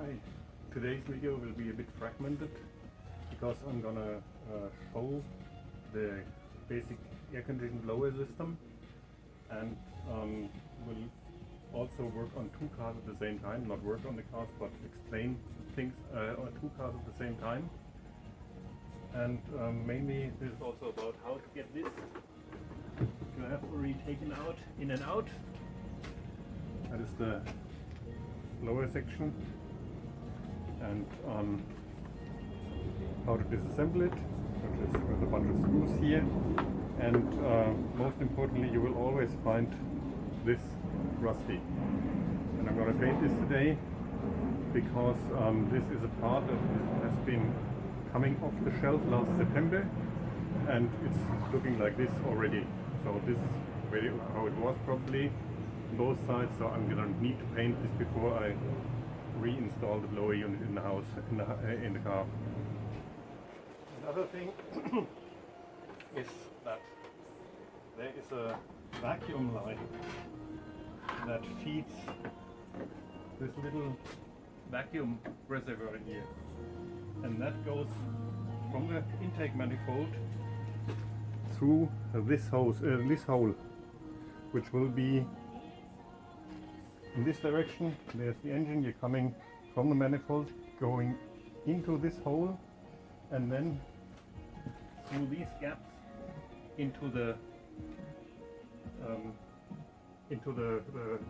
Hi, today's video will be a bit fragmented because I'm gonna show the basic air-conditioned blower system, and will also work on two cars at the same time. Not work on the cars, but explain things on two cars at the same time. And mainly this is also about how to get this to have already taken out, in and out. That is the lower section, and how to disassemble it, which is with a bunch of screws here. And most importantly, you will always find this rusty. And I'm going to paint this today because this is a part that has been coming off the shelf last September, and it's looking like this already. So this is really how it was probably on both sides. So I'm going to need to paint this before I reinstall the blower unit in the house, in the car. Another thing is that there is a vacuum line that feeds this little vacuum reservoir here, and that goes from the intake manifold through this hole, which will be in this direction. There's the engine. You're coming from the manifold, going into this hole, and then through these gaps into the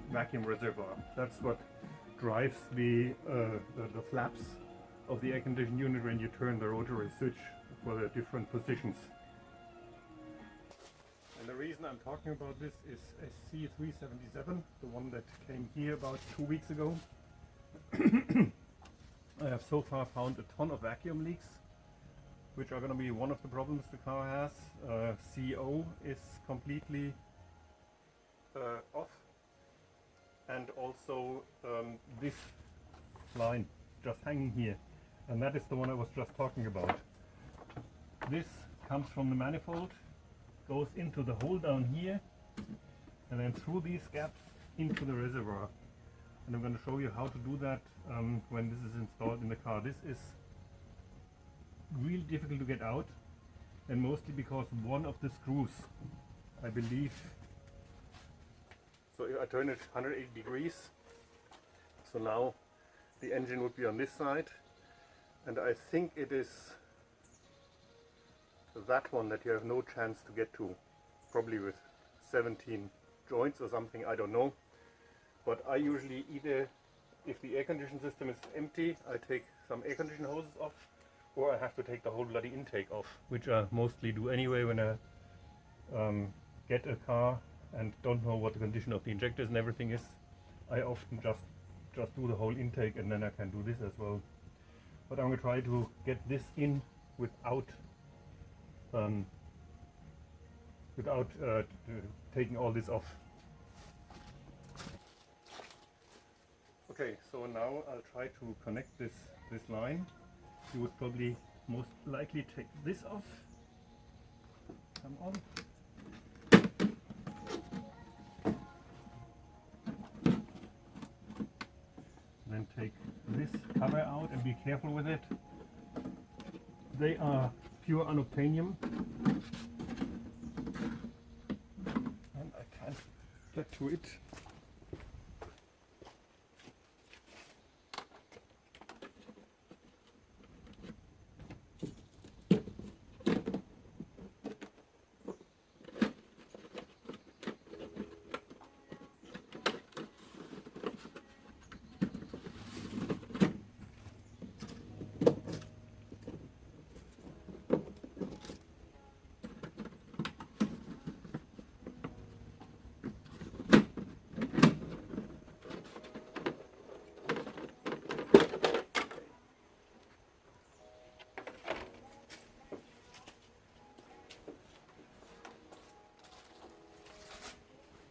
vacuum reservoir. That's what drives the flaps of the air conditioning unit when you turn the rotary switch for the different positions. And the reason I'm talking about this is SC377, the one that came here about 2 weeks ago. I have so far found a ton of vacuum leaks, which are going to be one of the problems the car has. CO is completely off, and also this line just hanging here, and that is the one I was just talking about. This comes from the manifold, goes into the hole down here, and then through these gaps into the reservoir. And I'm going to show you how to do that when this is installed in the car. This is really difficult to get out, and mostly because one of the screws, I believe, so if I turn it 180 degrees, so now the engine would be on this side, and I think it is that one that you have no chance to get to, probably with 17 joints or something, I don't know. But I usually either, if the air conditioning system is empty, I take some air conditioning hoses off, or I have to take the whole bloody intake off, which I mostly do anyway when I get a car and don't know what the condition of the injectors and everything is. I often just do the whole intake, and then I can do this as well. But I'm going to try to get this in without taking all this off. Okay, so now I'll try to connect this line. You would probably most likely take this off. Come on. Then take this cover out and be careful with it. They are pure unobtainium, and I can't get to it.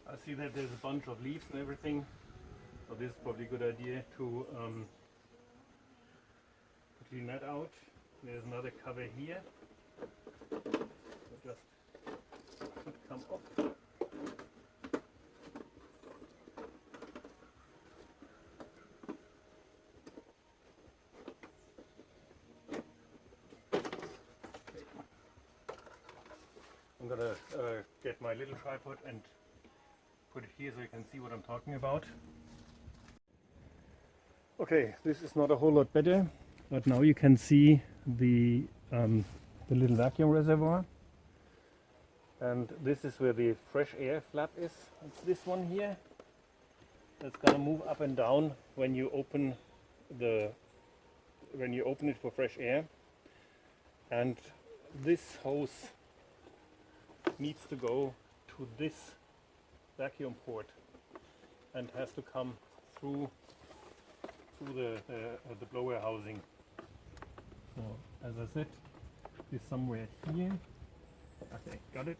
I see that there's a bunch of leaves and everything, so this is probably a good idea to clean that out. There's another cover here, so just should come off. gonna get my little tripod and put it here so you can see what I'm talking about. Okay, this is not a whole lot better, but now you can see the little vacuum reservoir, and this is where the fresh air flap is. It's this one here. That's gonna move up and down when you open it for fresh air, and this hose needs to go to this vacuum port and has to come through the blower housing. So as I said, it's somewhere here. Okay, got it.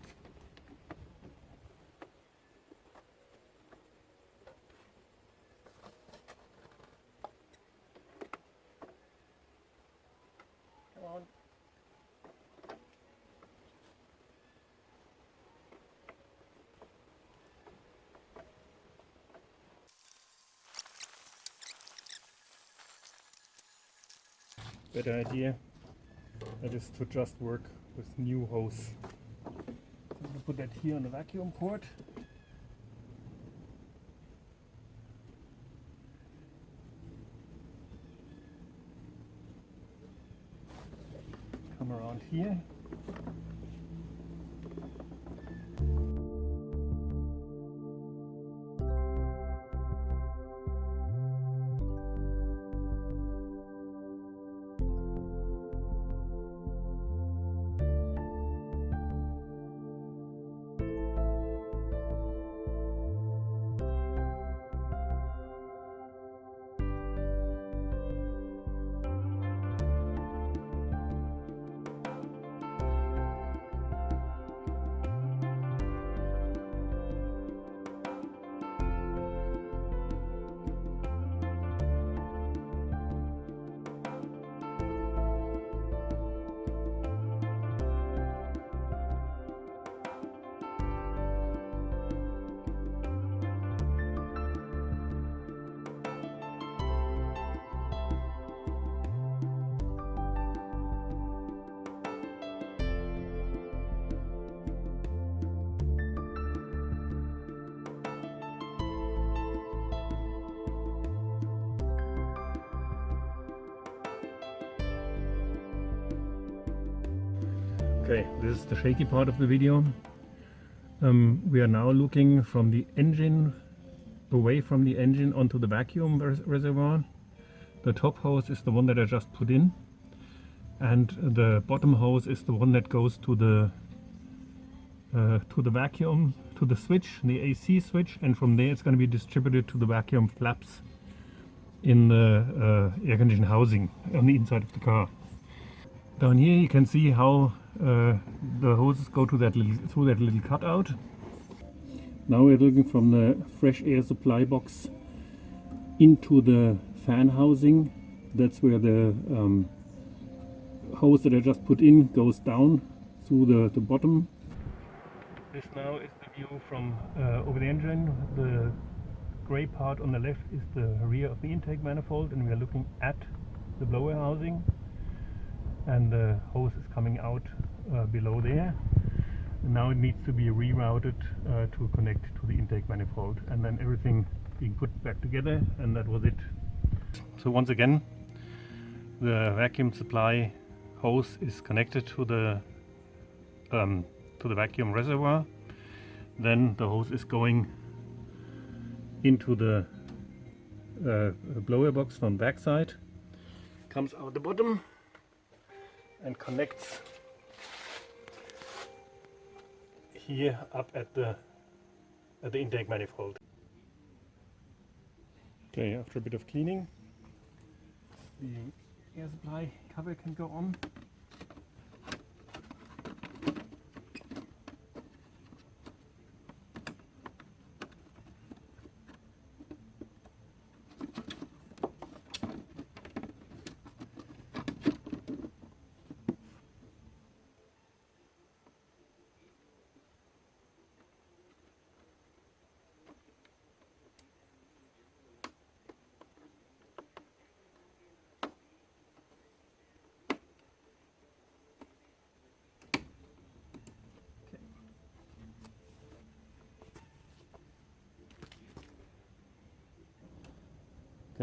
Come on. Better idea. That is to just work with new hose. So I'm going to put that here on the vacuum port. Come around here. Okay, this is the shaky part of the video. We are now looking from the engine, away from the engine onto the vacuum reservoir. The top hose is the one that I just put in, and the bottom hose is the one that goes to the vacuum, to the switch, the AC switch, and from there it's going to be distributed to the vacuum flaps in the air conditioning housing on the inside of the car. Down here you can see how the hoses go to through that little cutout. Now we're looking from the fresh air supply box into the fan housing. That's where the hose that I just put in goes down through the bottom. This now is the view from over the engine. The gray part on the left is the rear of the intake manifold, and we are looking at the blower housing, and the hose is coming out below there. And now it needs to be rerouted to connect to the intake manifold, and then everything being put back together, and that was it. So once again, the vacuum supply hose is connected to the vacuum reservoir. Then the hose is going into the blower box from the back side, comes out the bottom and connects here up at the intake manifold. Okay, after a bit of cleaning, the air supply cover can go on.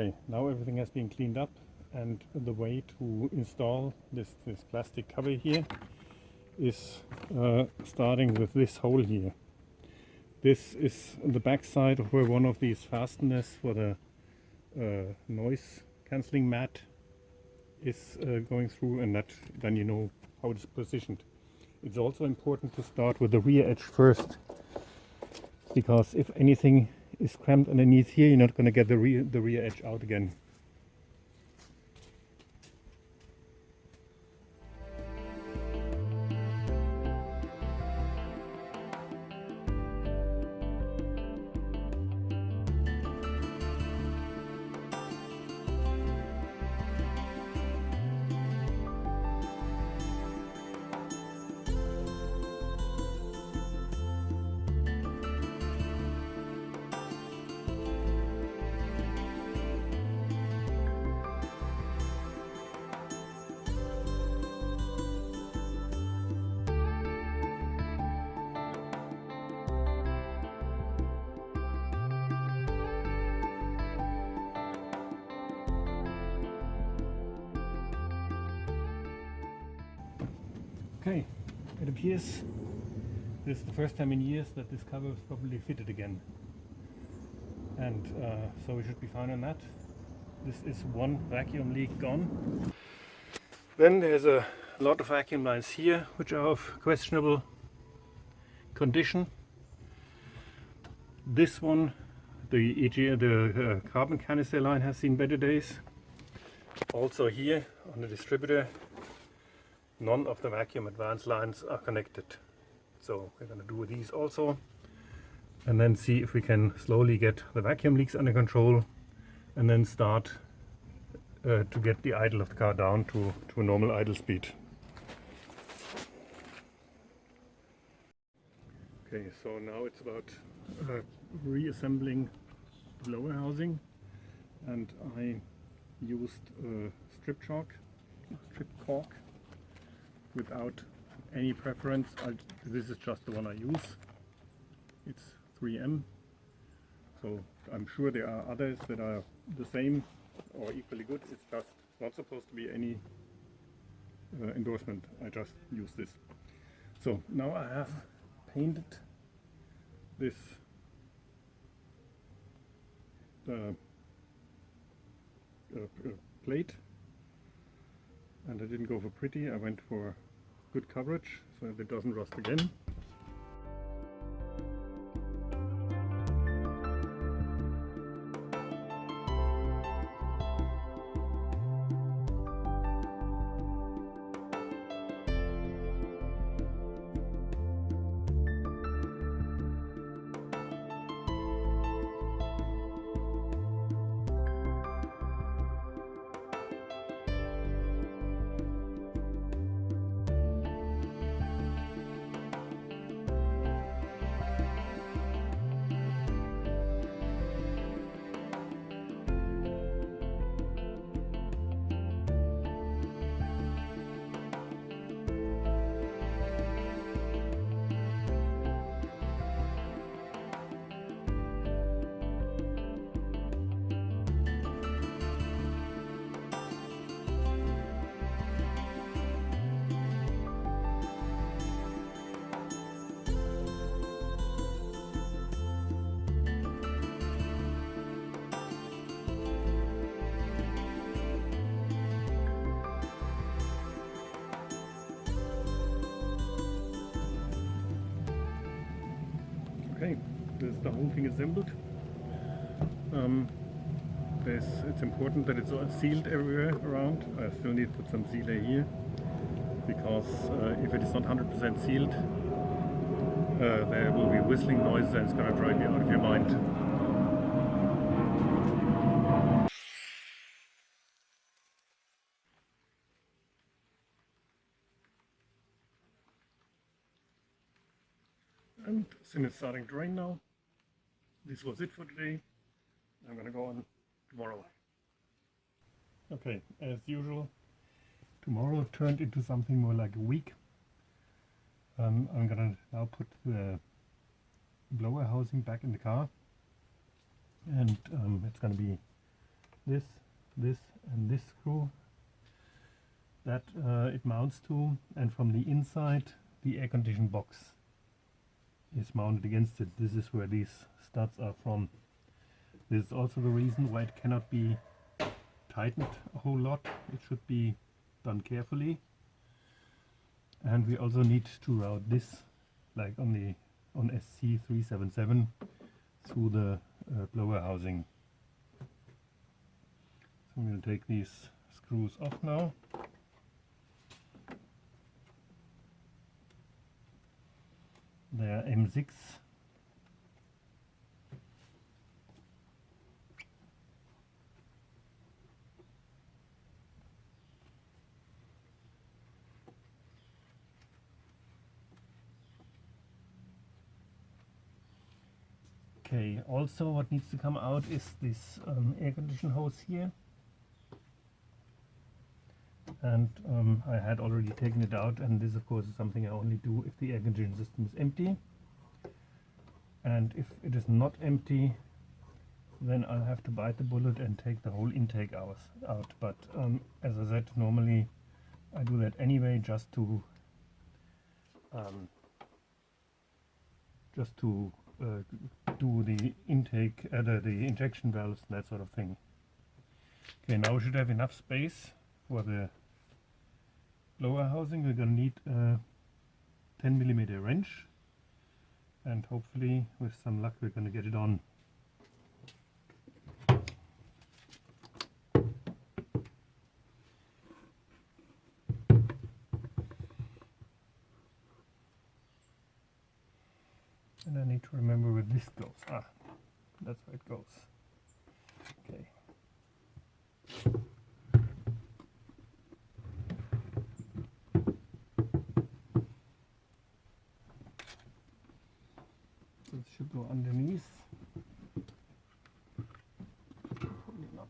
Okay, now everything has been cleaned up, and the way to install this plastic cover here is starting with this hole here. This is the back side of where one of these fasteners for the noise cancelling mat is going through, and that then you know how it's positioned. It's also important to start with the rear edge first, because if anything is cramped underneath here, you're not going to get the rear edge out again. Okay, it appears this is the first time in years that this cover is probably fitted again, and so we should be fine on that. This is one vacuum leak gone. Then there's a lot of vacuum lines here which are of questionable condition. This one, the carbon canister line, has seen better days. Also here on the distributor, none of the vacuum advance lines are connected. So we're going to do these also, and then see if we can slowly get the vacuum leaks under control, and then start to get the idle of the car down to a normal idle speed. Okay, so now it's about reassembling the lower housing, and I used strip caulk without any preference. This is just the one I use. It's 3M, so I'm sure there are others that are the same or equally good. It's just not supposed to be any endorsement. I just use this. So now I have painted this plate, and I didn't go for pretty, I went for good coverage so that it doesn't rust again. Okay, this is the whole thing assembled. It's important that it's sealed everywhere around. I still need to put some sealer here, because if it is not 100% sealed, there will be whistling noises and it's going to drive you out of your mind. And since it's starting to rain now, this was it for today. I'm going to go on tomorrow. Okay, as usual, tomorrow turned into something more like a week. I'm going to now put the blower housing back in the car, and it's going to be this, and this screw that it mounts to, and from the inside the air condition box is mounted against it. This is where these studs are from. This is also the reason why it cannot be tightened a whole lot. It should be done carefully. And we also need to route this, like on SC377, through the blower housing. So I'm going to take these screws off now. They are M6. Okay, also what needs to come out is this air condition hose here. And I had already taken it out, and this of course is something I only do if the air conditioning system is empty. And if it is not empty, then I'll have to bite the bullet and take the whole intake out. But as I said, normally I do that anyway, just to do the intake, the injection valves, and that sort of thing. Okay, now we should have enough space for the blower housing. We're going to need a 10mm wrench, and hopefully with some luck we're going to get it on. And I need to remember where this goes. Ah, that's where it goes. Okay. This should go underneath. Probably not.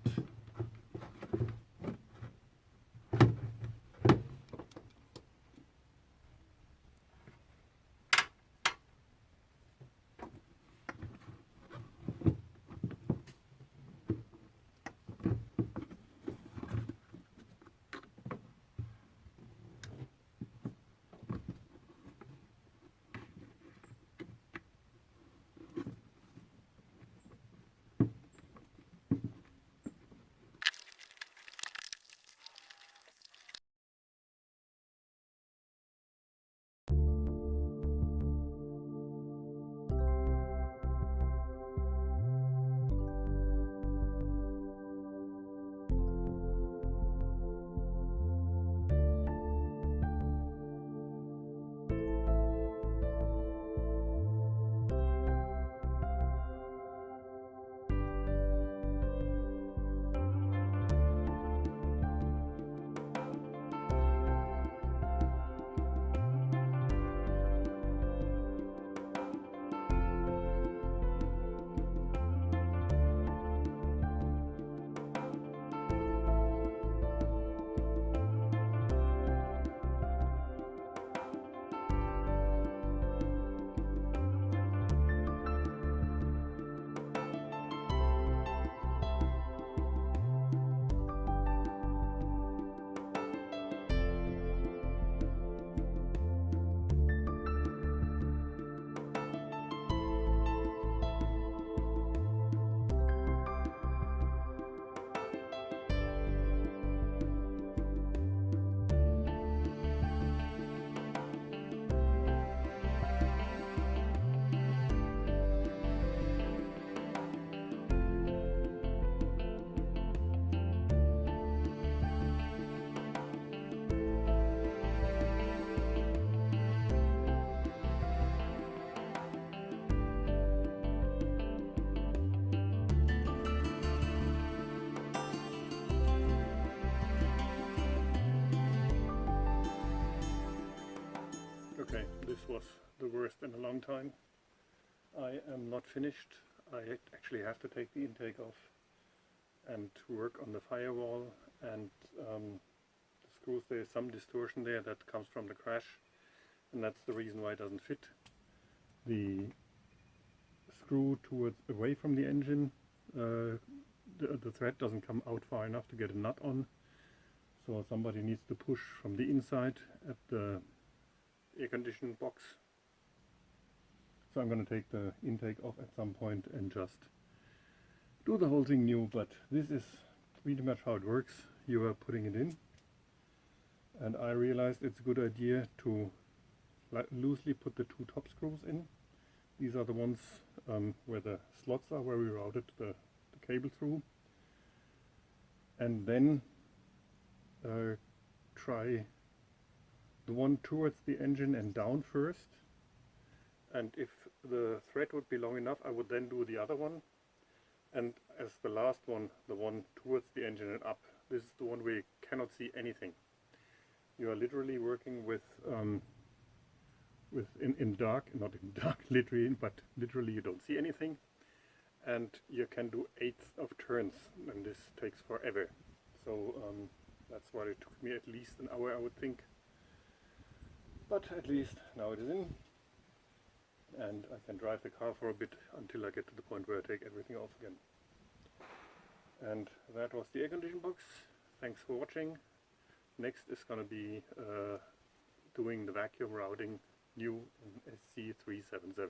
Okay, this was the worst in a long time. I am not finished. I actually have to take the intake off and work on the firewall, and the screws, there is some distortion there that comes from the crash, and that's the reason why it doesn't fit. The screw towards away from the engine the thread doesn't come out far enough to get a nut on, so somebody needs to push from the inside at the air conditioning box. So I'm going to take the intake off at some point and just do the whole thing new, but this is pretty much how it works. You are putting it in, and I realized it's a good idea to loosely put the two top screws in. These are the ones where the slots are, where we routed the cable through, and then try the one towards the engine and down first, and if the thread would be long enough I would then do the other one, and as the last one, the one towards the engine and up. This is the one where you cannot see anything. You are literally working with in dark, not in dark literally, but literally you don't see anything, and you can do 1/8 of turns, and this takes forever. So that's why it took me at least an hour, I would think. But at least now it is in, and I can drive the car for a bit until I get to the point where I take everything off again. And that was the air conditioning box. Thanks for watching. Next is going to be doing the vacuum routing new in SC377.